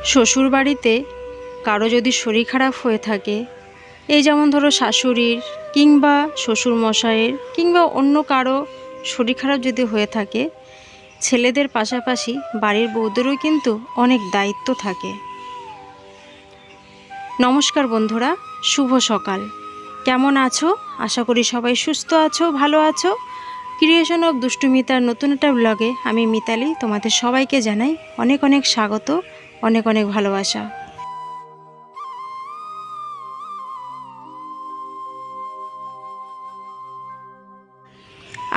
শ্বশুর বাড়িতে কারো যদি শরীর খারাপ হয়ে থাকে, এই যেমন ধরো শাশুড়ির কিংবা শ্বশুর মশাইয়ের কিংবা অন্য কারো শরীর খারাপ যদি হয়ে থাকে, ছেলেদের পাশাপাশি বাড়ির বউদেরও কিন্তু অনেক দায়িত্ব থাকে। নমস্কার বন্ধুরা, শুভ সকাল। কেমন আছো? আশা করি সবাই সুস্থ আছো, ভালো আছো। ক্রিয়েশন অফ দুষ্টুমিতার নতুন একটা ব্লগে আমি মিতালি তোমাদের সবাইকে জানাই অনেক অনেক স্বাগত, অনেক অনেক ভালোবাসা।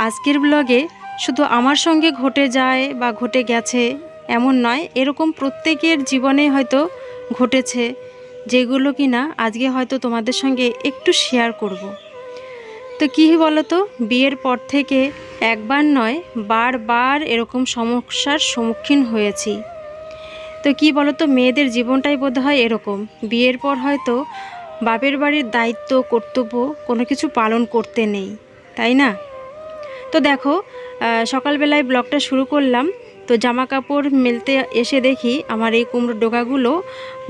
আজকের ব্লগে শুধু আমার সঙ্গে ঘটে যায় বা ঘটে গেছে এমন নয়, এরকম প্রত্যেকের জীবনে হয়তো ঘটেছে, যেগুলো কিনা আজকে হয়তো তোমাদের সঙ্গে একটু শেয়ার করব। তো কী বলো তো, বিয়ের পর থেকে একবার নয় বারবার এরকম সমস্যার সম্মুখীন হয়েছি। তো কী বলো তো, মেয়েদের জীবনটাই বোধহয় এরকম, বিয়ের পর হয়তো বাপের বাড়ির দায়িত্ব কর্তব্য কোনো কিছু পালন করতে নেই, তাই না? তো দেখো, সকালবেলায় ব্লগটা শুরু করলাম। তো জামা কাপড় মেলতে এসে দেখি আমার এই কুমড়োর ডোকাগুলো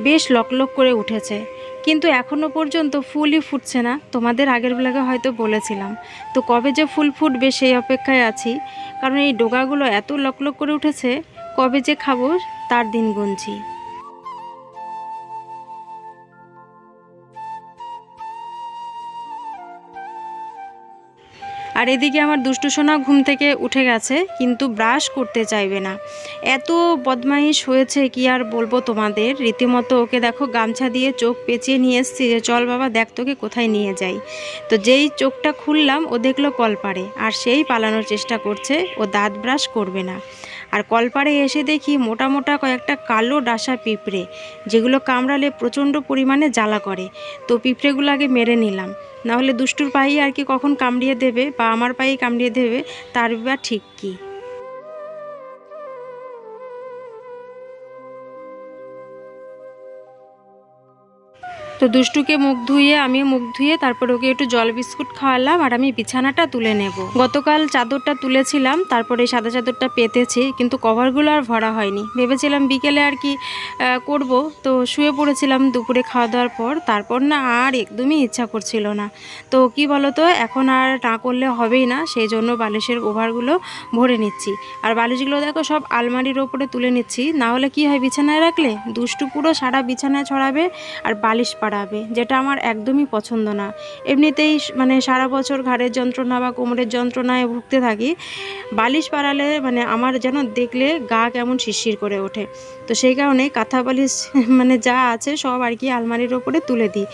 বেশ লকলক করে উঠেছে, কিন্তু এখনও পর্যন্ত ফুলই ফুটছে না। তোমাদের আগের ব্লগে হয়তো বলেছিলাম, তো কবে যে ফুল ফুটবে সেই অপেক্ষায় আছি, কারণ এই ডোকাগুলো এত লকলক করে উঠেছে, কবে যে খাবো তার দিন গুনছি। আর এদিকে আমার দুষ্টু সোনা ঘুম থেকে উঠে গেছে, কিন্তু ব্রাশ করতে চাইবে না। এত বদমাইশ হয়েছে কি আর বলবো তোমাদের, রীতিমতো ওকে দেখো গামছা দিয়ে চোখ পেঁচিয়ে নিয়ে এসছি যে চল বাবা দেখ তোকে কোথায় নিয়ে যাই। তো যেই চোখটা খুললাম ও দেখলো কলপাড়ে, আর সেই পালানোর চেষ্টা করছে, ও দাঁত ব্রাশ করবে না। আর কলপাড়ে এসে দেখি মোটা মোটা কয়েকটা কালো ডাসা পিঁপড়ে, যেগুলো কামড়ালে প্রচণ্ড পরিমাণে জ্বালা করে। তো পিঁপড়েগুলো আগে মেরে নিলাম, নাহলে দুষ্টুর পায়ে আর কি কখন কামড়িয়ে দেবে বা আমার পায়ে কামড়িয়ে দেবে তার বা ঠিক কী। তো দুষ্টুকে মুখ ধুইয়ে আমিও মুখ ধুয়ে তারপর ওকে একটু জল বিস্কুট খাওয়ালাম, আর আমি বিছানাটা তুলে নেব। গতকাল চাদরটা তুলেছিলাম, তারপরে সাদা চাদরটা পেতেছি, কিন্তু কভারগুলো আর ভরা হয়নি। ভেবেছিলাম বিকেলে আর কি করব, তো শুয়ে পড়েছিলাম দুপুরে খাওয়া দাওয়ার পর, তারপর না আর একদমই ইচ্ছা করছিল না। তো কি বলো তো, এখন আর না করলে হবেই না, সেই জন্য বালিশের কভারগুলো ভরে নিচ্ছি। আর বালিশগুলো দেখো সব আলমারির ওপরে তুলে নিচ্ছি, না হলে কি হয়, বিছানায় রাখলে দুষ্টু পুরো সারা বিছানায় ছড়াবে আর বালিশ পাড়াবে, যেটা আমার একদমই পছন্দ না। এমনিতেই মানে সারা বছর ঘাড়ের যন্ত্রণা বা কোমরের যন্ত্রণায় ভুগতে থাকি, বালিশ পাড়ালে মানে আমার যেন দেখলে গা কেমন শিরশির করে ওঠে। তো সেই কারণে কাঁথা বালিশ মানে যা আছে সব আর কি আলমারির ওপরে তুলে দিই।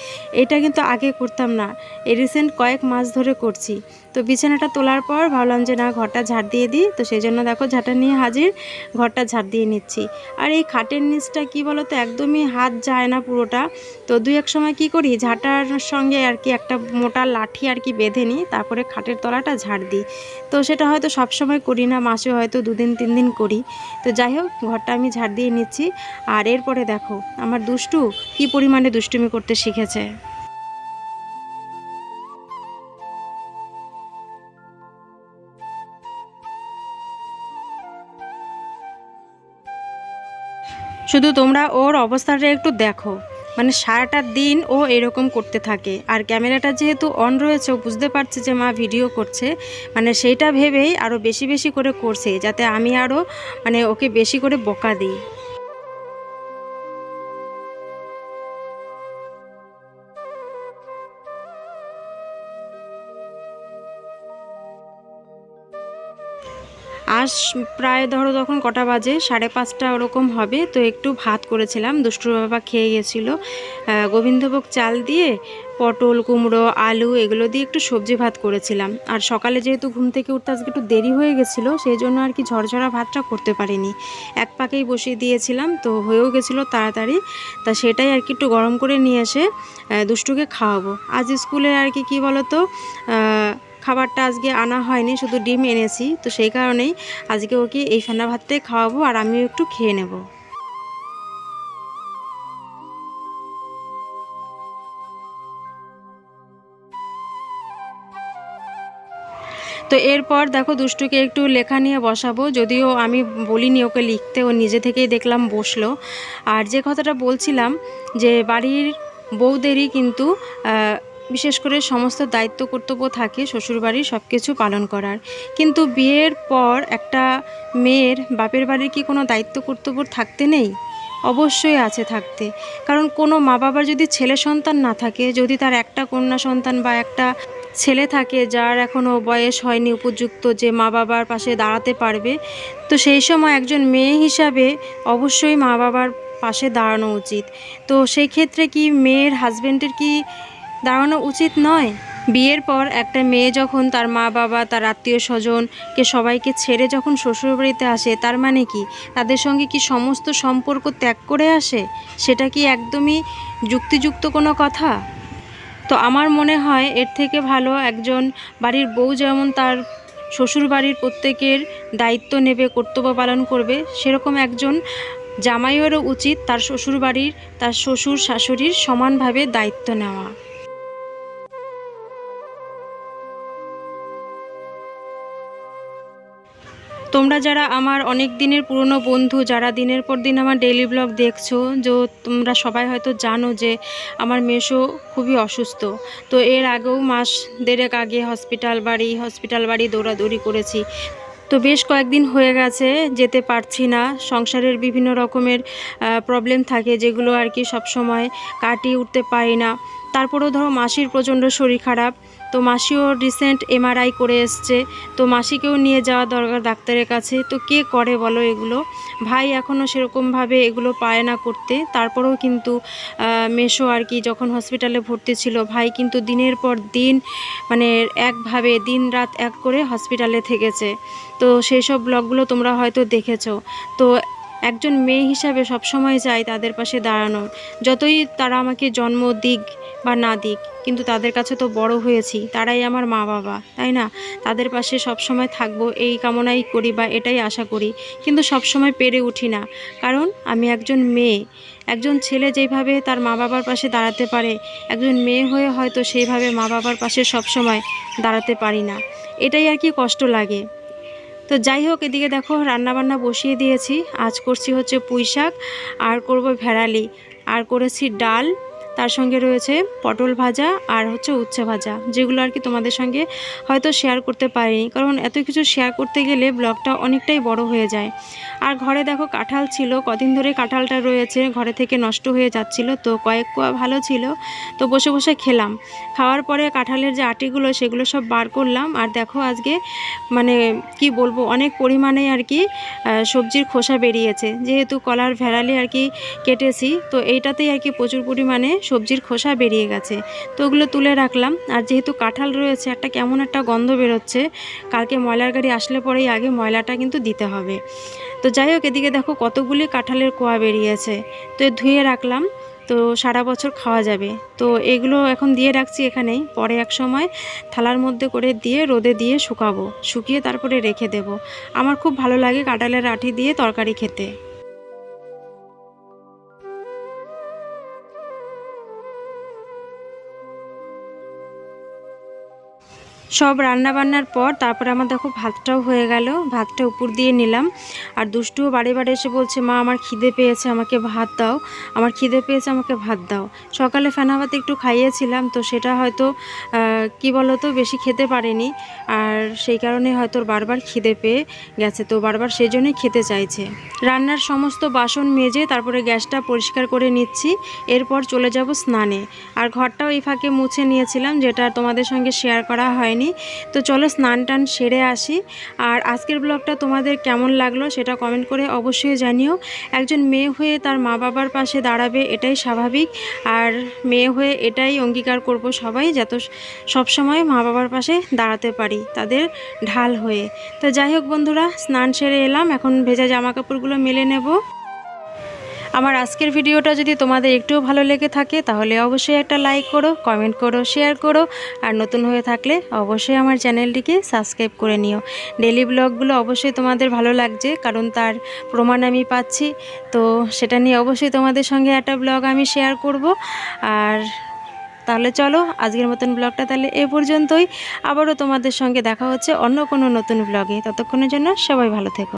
এটা কিন্তু আগে করতাম না, এই রিসেন্ট কয়েক মাস ধরে করছি। তো বিছানাটা তোলার পর ভাবলাম যে না, ঘরটা ঝাড় দিয়ে দিই, তো সেই জন্য দেখো ঝাঁটা নিয়ে হাজির, ঘরটা ঝাড় দিয়ে নিচ্ছি। আর এই খাটের নিচটা কি বলো তো, একদমই হাত যায় না পুরোটা। তো দুই এক সময় কি করি, ঝাঁটার সঙ্গে আর কি একটা মোটা লাঠি আর কি বেঁধে নিই, তারপরে খাটের তলাটা ঝাড় দিই। তো সেটা হয়তো সব সময় করি না, মাসে হয়তো 2 দিন 3 দিন করি। তো যাই হোক, ঘরটা আমি ঝাড় দিয়ে নিচ্ছি। আর এরপরে দেখো আমার দুষ্টু কি পরিমাণে দুষ্টুমি করতে শিখেছে। শুধু তোমরা ওর অবস্থাটা একটু দেখো, মানে সারাটা দিন ও এরকম করতে থাকে। আর ক্যামেরাটা যেহেতু অন রয়েছে, ও বুঝতে পারছে যে মা ভিডিও করছে, মানে সেইটা ভেবেই আরও বেশি বেশি করে করছে, যাতে আমি আরও মানে ওকে বেশি করে বকা দিই। আজ প্রায় ধরো তখন কটা বাজে, 5:30 ওরকম হবে। তো একটু ভাত করেছিলাম, দুষ্টুর বাবা খেয়ে গেছিলো। গোবিন্দভোগ চাল দিয়ে পটল কুমড়ো আলু এগুলো দিয়ে একটু সবজি ভাত করেছিলাম। আর সকালে যেহেতু ঘুম থেকে উঠতে আজকে একটু দেরি হয়ে গেছিলো, সেই জন্য আর কি ঝরঝরা ভাতটা করতে পারিনি, এক পাকেই বসিয়ে দিয়েছিলাম, তো হয়েও গেছিলো তাড়াতাড়ি। তা সেটাই আর কি একটু গরম করে নিয়ে এসে দুষ্টুকে খাওয়াবো। আজ স্কুলে আর কি বলো তো, খাবারটা আজকে আনা হয়নি, শুধু ডিম এনেছি। তো সেই কারণেই আজকে ওকে এই ফেনা ভাতটাই খাওয়াবো, আর আমিও একটু খেয়ে নেব। তো এরপর দেখো দুষ্টুকে একটু লেখা নিয়ে বসাবো, যদিও আমি বলিনি ওকে লিখতে, ও নিজে থেকেই দেখলাম বসলো। আর যে কথাটা বলছিলাম যে বাড়ির বউদেরই কিন্তু বিশেষ করে সমস্ত দায়িত্ব কর্তব্য থাকে শ্বশুরবাড়ির সব কিছু পালন করার, কিন্তু বিয়ের পর একটা মেয়ের বাপের বাড়ির কি কোনো দায়িত্ব কর্তব্য থাকতে নেই? অবশ্যই আছে থাকতে। কারণ কোনো মা বাবার যদি ছেলে সন্তান না থাকে, যদি তার একটা কন্যা সন্তান বা একটা ছেলে থাকে যার এখনও বয়স হয়নি উপযুক্ত যে মা বাবার পাশে দাঁড়াতে পারবে, তো সেই সময় একজন মেয়ে হিসাবে অবশ্যই মা বাবার পাশে দাঁড়ানো উচিত। তো সেই ক্ষেত্রে কি মেয়ের হাজব্যান্ডের কি দাঁড়ানো উচিত নয়? বিয়ের পর একটা মেয়ে যখন তার মা বাবা, তার আত্মীয় স্বজনকে সবাইকে ছেড়ে যখন শ্বশুরবাড়িতে আসে, তার মানে কি তাদের সঙ্গে কি সমস্ত সম্পর্ক ত্যাগ করে আসে? সেটা কি একদমই যুক্তিযুক্ত কোনো কথা? তো আমার মনে হয় এর থেকে ভালো একজন বাড়ির বউ যেমন তার শ্বশুর বাড়ির প্রত্যেকের দায়িত্ব নেবে, কর্তব্য পালন করবে, সেরকম একজন জামাইয়েরও উচিত তার শ্বশুর বাড়ির, তার শ্বশুর শাশুড়ির সমানভাবে দায়িত্ব নেওয়া। তোমরা যারা আমার অনেক দিনের পুরনো বন্ধু, যারা দিনের পর দিন আমার ডেইলি ব্লগ দেখছো, যে তোমরা সবাই হয়তো জানো যে আমার মেসো খুবই অসুস্থ। তো এর আগেও মাস দেড়েক আগে হসপিটাল বাড়ি দৌড়াদৌড়ি করেছি। তো বেশ কয়েকদিন হয়ে গেছে যেতে পারছি না, সংসারের বিভিন্ন রকমের প্রবলেম থাকে যেগুলো আর কি সবসময় কাটিয়ে উঠতে পারি না। তারপরেও ধরো মাসির প্রচণ্ড শরীর খারাপ, তো মাসিও রিসেন্ট এমআরআই করে এসছে, তো মাসিকেও নিয়ে যাওয়া দরকার ডাক্তারের কাছে। তো কে করে বলো এগুলো? ভাই এখনও সেরকমভাবে এগুলো পায় না করতে। তারপরেও কিন্তু মেসো আর কি যখন হসপিটালে ভর্তি ছিল, ভাই কিন্তু দিনের পর দিন মানে একভাবে দিন রাত এক করে হসপিটালে থেকেছে। তো সেই সব ব্লগগুলো তোমরা হয়তো দেখেছো। তো একজন মেয়ে হিসাবে সবসময় চাই তাদের পাশে দাঁড়ানোর, যতই তারা আমাকে জন্ম দিক বা না দিক, কিন্তু তাদের কাছে তো বড় হয়েছি, তারাই আমার মা বাবা, তাই না? তাদের পাশে সবসময় থাকবো এই কামনাই করি বা এটাই আশা করি, কিন্তু সবসময় পেরে উঠি না। কারণ আমি একজন মেয়ে। একজন ছেলে যেইভাবে তার মা বাবার পাশে দাঁড়াতে পারে, একজন মেয়ে হয়ে হয়তো সেইভাবে মা বাবার পাশে সবসময় দাঁড়াতে পারি না। এটাই আর কি কষ্ট লাগে। তো যাই হোক, এদিকে দেখো রান্নাবান্না বসিয়ে দিয়েছি। আজ করছি হচ্ছে পুঁই শাক, আর করব ভেড়ালি, আর করেছি ডাল, তার সঙ্গে রয়েছে পটল ভাজা আর হচ্ছে উচ্ছে ভাজা, যেগুলো আর কি তোমাদের সঙ্গে হয়তো শেয়ার করতে পারিনি, কারণ এত কিছু শেয়ার করতে গেলে ব্লগটা অনেকটাই বড় হয়ে যায়। আর ঘরে দেখো কাঁঠাল ছিল, কদিন ধরে কাঁঠালটা রয়েছে, ঘরে থেকে নষ্ট হয়ে যাচ্ছিল, তো কয়েক কোয়া ভালো ছিল, তো বসে বসে খেলাম। খাওয়ার পরে কাঁঠালের যে আটিগুলো সেগুলো সব বার করলাম। আর দেখো আজকে মানে কি বলবো, অনেক পরিমাণে আর কি সবজির খোসা বেরিয়েছে, যেহেতু কলার ভেড়ালি আর কি কেটেছি, তো এইটাতেই আর কি প্রচুর পরিমাণে সবজির খোসা বেরিয়ে গেছে। তো ওগুলো তুলে রাখলাম। আর যেহেতু কাঁঠাল রয়েছে, একটা কেমন একটা গন্ধ বেরোচ্ছে, কালকে ময়লার গাড়ি আসলে পরেই আগে ময়লাটা কিন্তু দিতে হবে। তো যাই হোক, এদিকে দেখো কতগুলি কাঁঠালের কোয়া বেরিয়েছে, তো ধুয়ে রাখলাম, তো সারা বছর খাওয়া যাবে। তো এগুলো এখন দিয়ে রাখছি এখানেই, পরে এক সময় থালার মধ্যে করে দিয়ে রোদে দিয়ে শুকাবো, শুকিয়ে তারপরে রেখে দেব। আমার খুব ভালো লাগে কাঁঠালের আঁটি দিয়ে তরকারি খেতে। সব রান্না বান্নার পর তারপরে আমার দেখো ভাতটাও হয়ে গেল, ভাতটা উপর দিয়ে নিলাম। আর দুষ্টুও বাড়ি বাড়ি এসে বলছে, মা আমার খিদে পেয়েছে, আমাকে ভাত দাও, আমার খিদে পেয়েছে, আমাকে ভাত দাও। সকালে ফেনা ভাত একটু খাইয়েছিলাম, তো সেটা হয়তো কি বলো তো বেশি খেতে পারেনি, আর সেই কারণে হয়তো বারবার খিদে পেয়ে গেছে, তো বারবার সেই জন্যই খেতে চাইছে। রান্নার সমস্ত বাসন মেজে তারপরে গ্যাসটা পরিষ্কার করে নিচ্ছি, এরপর চলে যাব স্নানে। আর ঘরটাও এই ফাঁকে মুছে নিয়েছিলাম, যেটা তোমাদের সঙ্গে শেয়ার করা হয়নি। তো চলো স্নান টান সেরে আসি। আর আজকের ব্লগটা তোমাদের কেমন লাগলো সেটা কমেন্ট করে অবশ্যই জানিও। একজন মেয়ে হয়ে তার মা বাবার পাশে দাঁড়াবে, এটাই স্বাভাবিক। আর মেয়ে হয়ে এটাই অঙ্গীকার করব সবাই, যাতে সবসময় মা বাবার পাশে দাঁড়াতে পারি, তাদের ঢাল হয়ে। তো যাই হোক বন্ধুরা, স্নান সেরে এলাম, এখন ভেজা জামা কাপড়গুলো মেলে নেব। আমার আজকের ভিডিওটা যদি তোমাদের একটুও ভালো লেগে থাকে তাহলে অবশ্যই একটা লাইক করো, কমেন্ট করো, শেয়ার করো। আর নতুন হয়ে থাকলে অবশ্যই আমার চ্যানেলটিকে সাবস্ক্রাইব করে নিও। ডেলি ব্লগগুলো অবশ্যই তোমাদের ভালো লাগছে, কারণ তার প্রমাণ আমি পাচ্ছি। তো সেটা নিয়ে অবশ্যই তোমাদের সঙ্গে একটা ব্লগ আমি শেয়ার করব। আর তাহলে চলো আজকের মতন ব্লগটা তাহলে এ পর্যন্তই। আবারও তোমাদের সঙ্গে দেখা হচ্ছে অন্য কোনো নতুন ব্লগে। ততক্ষণের জন্য সবাই ভালো থেকো।